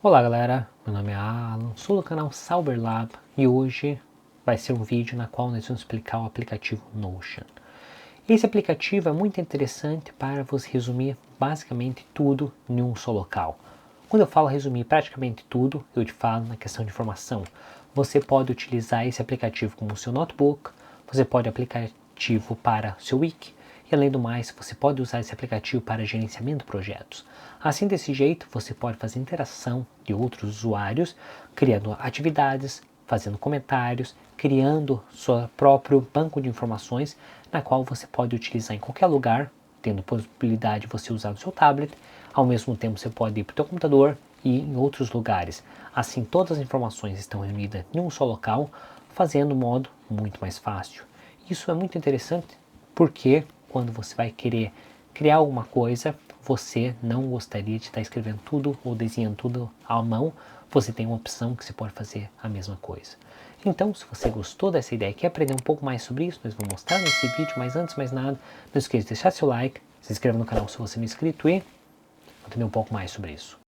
Olá galera, meu nome é Alan, sou do canal Sauberlab e hoje vai ser um vídeo na qual nós vamos explicar o aplicativo Notion. Esse aplicativo é muito interessante para você resumir basicamente tudo em um só local. Quando eu falo resumir praticamente tudo, eu te falo na questão de informação. Você pode utilizar esse aplicativo como seu notebook, você pode aplicativo para seu wiki, e além do mais, você pode usar esse aplicativo para gerenciamento de projetos. Assim, desse jeito, você pode fazer interação de outros usuários, criando atividades, fazendo comentários, criando seu próprio banco de informações, na qual você pode utilizar em qualquer lugar, tendo possibilidade de você usar no seu tablet. Ao mesmo tempo, você pode ir para o seu computador e em outros lugares. Assim, todas as informações estão reunidas em um só local, fazendo o modo muito mais fácil. Isso é muito interessante porque quando você vai querer criar alguma coisa, você não gostaria de estar escrevendo tudo ou desenhando tudo à mão, você tem uma opção que você pode fazer a mesma coisa. Então, se você gostou dessa ideia e quer aprender um pouco mais sobre isso, nós vamos mostrar nesse vídeo, mas antes de mais nada, não esqueça de deixar seu like, se inscreva no canal se você não é inscrito e entender um pouco mais sobre isso.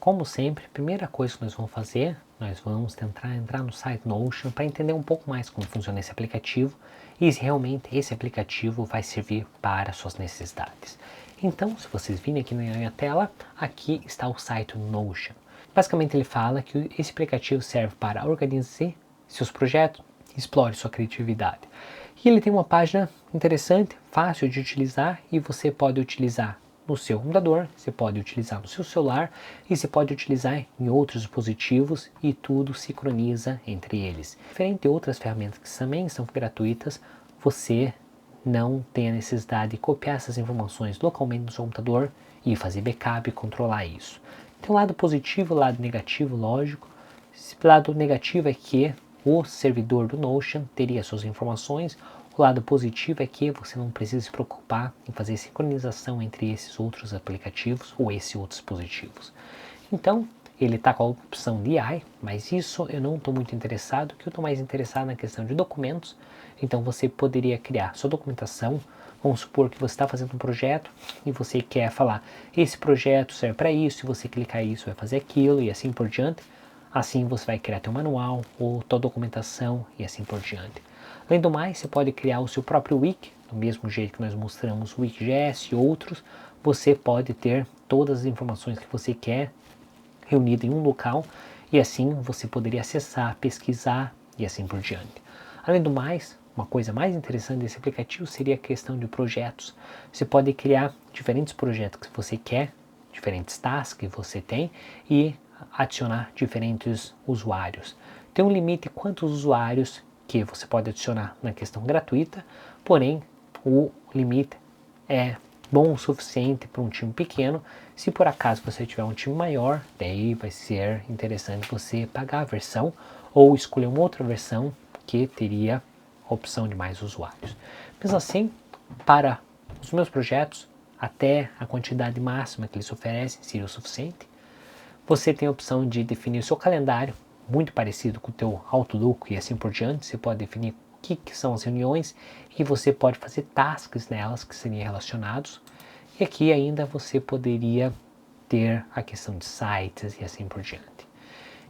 Como sempre, a primeira coisa que nós vamos fazer, nós vamos tentar entrar no site Notion para entender um pouco mais como funciona esse aplicativo e se realmente esse aplicativo vai servir para suas necessidades. Então, se vocês virem aqui na minha tela, aqui está o site Notion. Basicamente ele fala que esse aplicativo serve para organizar seus projetos, explore sua criatividade. E ele tem uma página interessante, fácil de utilizar e você pode utilizar no seu computador, você pode utilizar no seu celular e você pode utilizar em outros dispositivos e tudo sincroniza entre eles. Diferente de outras ferramentas que também são gratuitas, você não tem a necessidade de copiar essas informações localmente no seu computador e fazer backup e controlar isso. Tem o lado positivo e o lado negativo, lógico. Esse lado negativo é que o servidor do Notion teria suas informações. O lado positivo é que você não precisa se preocupar em fazer sincronização entre esses outros aplicativos ou esses outros dispositivos. Então, ele está com a opção de AI, mas isso eu não estou muito interessado, que eu estou mais interessado na questão de documentos. Então você poderia criar sua documentação. Vamos supor que você está fazendo um projeto e você quer falar, esse projeto serve para isso, se você clicar isso vai fazer aquilo e assim por diante. Assim você vai criar teu manual ou tua documentação e assim por diante. Além do mais, você pode criar o seu próprio wiki, do mesmo jeito que nós mostramos o Wiki.js e outros, você pode ter todas as informações que você quer reunidas em um local e assim você poderia acessar, pesquisar e assim por diante. Além do mais, uma coisa mais interessante desse aplicativo seria a questão de projetos. Você pode criar diferentes projetos que você quer, diferentes tasks que você tem e adicionar diferentes usuários. Tem um limite de quantos usuários que você pode adicionar na questão gratuita, porém o limite é bom o suficiente para um time pequeno. Se por acaso você tiver um time maior, daí vai ser interessante você pagar a versão ou escolher uma outra versão que teria a opção de mais usuários. Mesmo assim, para os meus projetos, até a quantidade máxima que eles oferecem seria o suficiente. Você tem a opção de definir o seu calendário, muito parecido com o teu Outlook e assim por diante. Você pode definir o que são as reuniões e você pode fazer tasks nelas que seriam relacionados. E aqui ainda você poderia ter a questão de sites e assim por diante.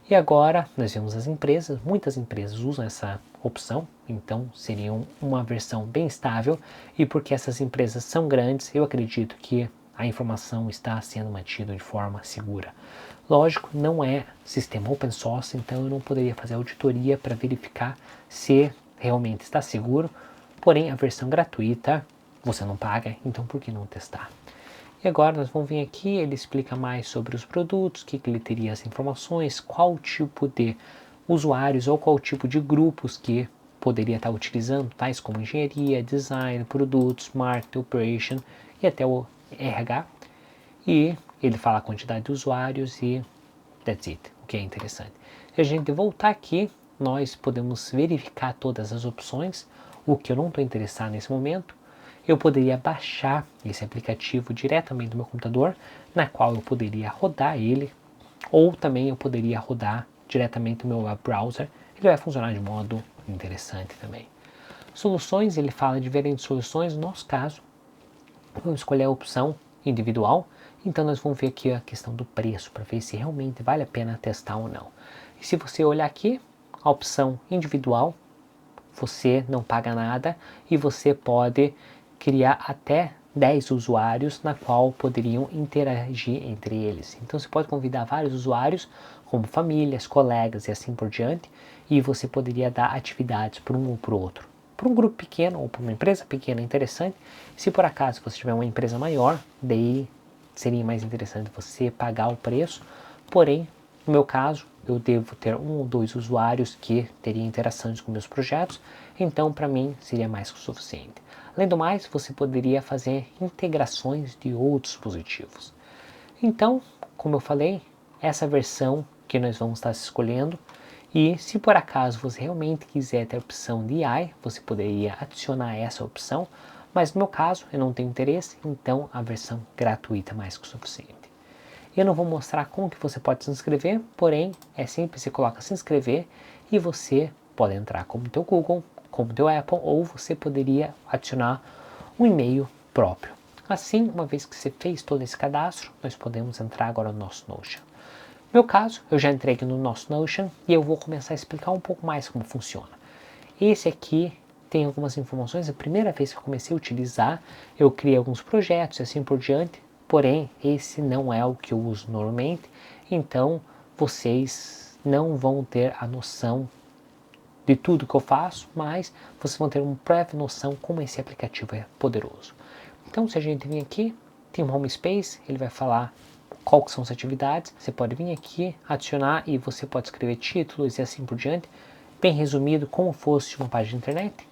E agora nós vemos as empresas, muitas empresas usam essa opção, então seria uma versão bem estável e porque essas empresas são grandes, eu acredito que a informação está sendo mantida de forma segura. Lógico, não é sistema open source, então eu não poderia fazer auditoria para verificar se realmente está seguro, porém a versão gratuita você não paga, então por que não testar? E agora nós vamos vir aqui, ele explica mais sobre os produtos, que ele teria as informações, qual tipo de usuários ou qual tipo de grupos que poderia estar utilizando, tais como engenharia, design, produtos, marketing, operation e até o RH. E ele fala a quantidade de usuários e that's it, o que é interessante. Se a gente voltar aqui, nós podemos verificar todas as opções, o que eu não estou interessado nesse momento. Eu poderia baixar esse aplicativo diretamente do meu computador, na qual eu poderia rodar ele, ou também eu poderia rodar diretamente no meu web browser. Ele vai funcionar de modo interessante também. Soluções, ele fala de diferentes soluções. No nosso caso, vamos escolher a opção individual. Então nós vamos ver aqui a questão do preço, para ver se realmente vale a pena testar ou não. E se você olhar aqui, a opção individual, você não paga nada e você pode criar até 10 usuários na qual poderiam interagir entre eles. Então você pode convidar vários usuários, como famílias, colegas e assim por diante, e você poderia dar atividades para um ou para o outro. Para um grupo pequeno ou para uma empresa pequena é interessante. Se por acaso você tiver uma empresa maior, daí seria mais interessante você pagar o preço. Porém, no meu caso, eu devo ter 1 ou 2 usuários que teriam interações com meus projetos, então para mim seria mais que o suficiente. Além do mais, você poderia fazer integrações de outros dispositivos. Então, como eu falei, essa versão que nós vamos estar escolhendo, e se por acaso você realmente quiser ter a opção de AI, você poderia adicionar essa opção, mas no meu caso eu não tenho interesse, então a versão gratuita é mais que o suficiente. Eu não vou mostrar como que você pode se inscrever, porém é simples, você coloca se inscrever e você pode entrar como teu Google, como teu Apple, ou você poderia adicionar um e-mail próprio. Assim, uma vez que você fez todo esse cadastro, nós podemos entrar agora no nosso Notion. No meu caso, eu já entrei aqui no nosso Notion e eu vou começar a explicar um pouco mais como funciona. Esse aqui tem algumas informações, a primeira vez que eu comecei a utilizar, eu criei alguns projetos e assim por diante, porém esse não é o que eu uso normalmente, então vocês não vão ter a noção de tudo que eu faço, mas vocês vão ter uma breve noção como esse aplicativo é poderoso. Então se a gente vir aqui, tem um home space, ele vai falar quais são as atividades, você pode vir aqui, adicionar e você pode escrever títulos e assim por diante, bem resumido como fosse uma página de internet.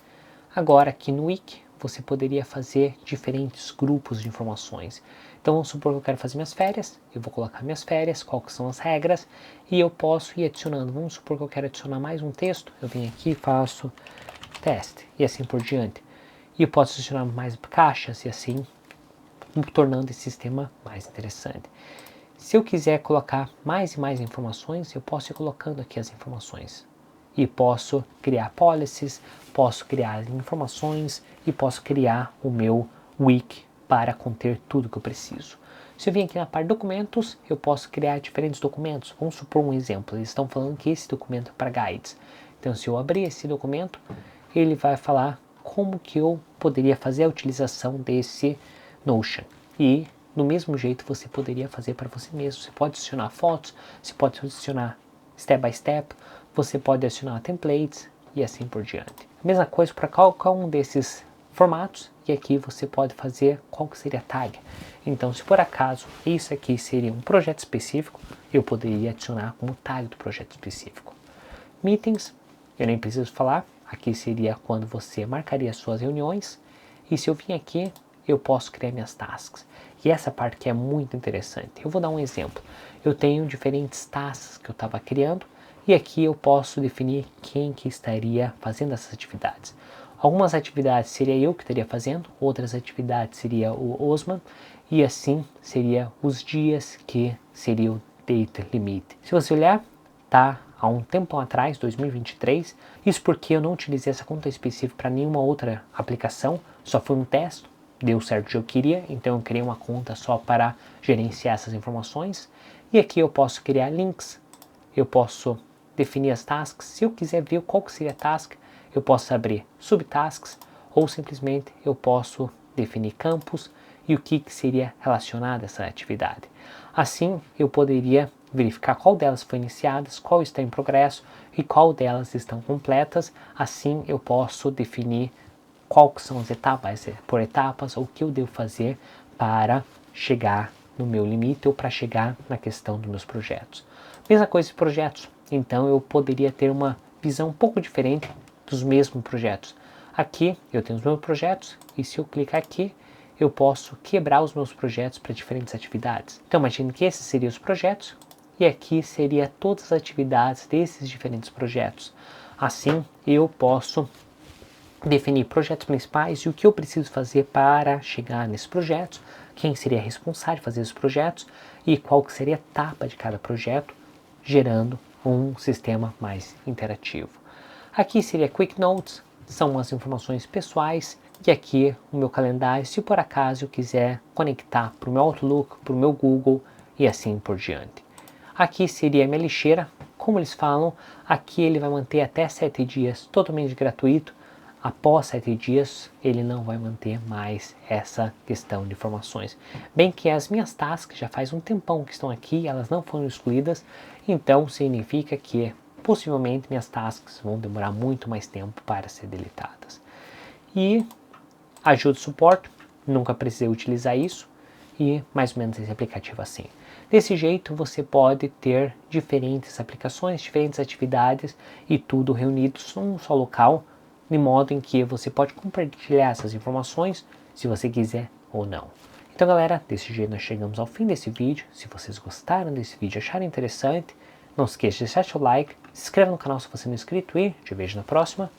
Agora aqui no Wiki você poderia fazer diferentes grupos de informações. Então vamos supor que eu quero fazer minhas férias, eu vou colocar minhas férias, quais são as regras e eu posso ir adicionando. Vamos supor que eu quero adicionar mais um texto, eu venho aqui e faço teste e assim por diante. E eu posso adicionar mais caixas e assim tornando esse sistema mais interessante. Se eu quiser colocar mais e mais informações, eu posso ir colocando aqui as informações. E posso criar policies, posso criar informações e posso criar o meu wiki para conter tudo que eu preciso. Se eu vir aqui na parte de documentos, eu posso criar diferentes documentos. Vamos supor um exemplo, eles estão falando que esse documento é para guides. Então se eu abrir esse documento, ele vai falar como que eu poderia fazer a utilização desse Notion. E do mesmo jeito você poderia fazer para você mesmo. Você pode adicionar fotos, você pode adicionar step by step, você pode adicionar templates e assim por diante. A mesma coisa para qualquer um desses formatos, e aqui você pode fazer qual que seria a tag. Então se por acaso isso aqui seria um projeto específico, eu poderia adicionar como tag do projeto específico. Meetings, eu nem preciso falar, aqui seria quando você marcaria suas reuniões, e se eu vim aqui, eu posso criar minhas tasks. E essa parte que é muito interessante. Eu vou dar um exemplo. Eu tenho diferentes tasks que eu estava criando, e aqui eu posso definir quem que estaria fazendo essas atividades. Algumas atividades seria eu que estaria fazendo, outras atividades seria o Osman, e assim seria os dias que seria o date limit. Se você olhar, tá há um tempo atrás, 2023, isso porque eu não utilizei essa conta específica para nenhuma outra aplicação, só foi um teste, deu certo o que eu queria, então eu criei uma conta só para gerenciar essas informações. E aqui eu posso criar links, eu posso definir as tasks, se eu quiser ver qual que seria a task, eu posso abrir subtasks, ou simplesmente eu posso definir campos e o que seria relacionado a essa atividade. Assim eu poderia verificar qual delas foi iniciada, qual está em progresso e qual delas estão completas. Assim eu posso definir quais são as etapas, por etapas, ou o que eu devo fazer para chegar no meu limite ou para chegar na questão dos meus projetos. Mesma coisa de projetos, então eu poderia ter uma visão um pouco diferente dos mesmos projetos. Aqui eu tenho os meus projetos e se eu clicar aqui, eu posso quebrar os meus projetos para diferentes atividades. Então imagine que esses seriam os projetos e aqui seria todas as atividades desses diferentes projetos. Assim eu posso definir projetos principais e o que eu preciso fazer para chegar nesses projetos, quem seria responsável por fazer os projetos e qual que seria a etapa de cada projeto, gerando um sistema mais interativo. Aqui seria Quick Notes, são as informações pessoais e aqui o meu calendário, se por acaso eu quiser conectar para o meu Outlook, para o meu Google e assim por diante. Aqui seria a minha lixeira, como eles falam, aqui ele vai manter até 7 dias totalmente gratuito. Após 7 dias, ele não vai manter mais essa questão de informações. Bem que as minhas tasks já faz um tempão que estão aqui, elas não foram excluídas, então significa que possivelmente minhas tasks vão demorar muito mais tempo para ser deletadas. E ajuda e suporte, nunca precisei utilizar isso, e mais ou menos esse aplicativo assim. Desse jeito você pode ter diferentes aplicações, diferentes atividades e tudo reunidos num só local, de modo em que você pode compartilhar essas informações se você quiser ou não. Então galera, desse jeito nós chegamos ao fim desse vídeo. Se vocês gostaram desse vídeo, acharam interessante, não esqueça de deixar seu like, se inscreva no canal se você não é inscrito e te vejo na próxima.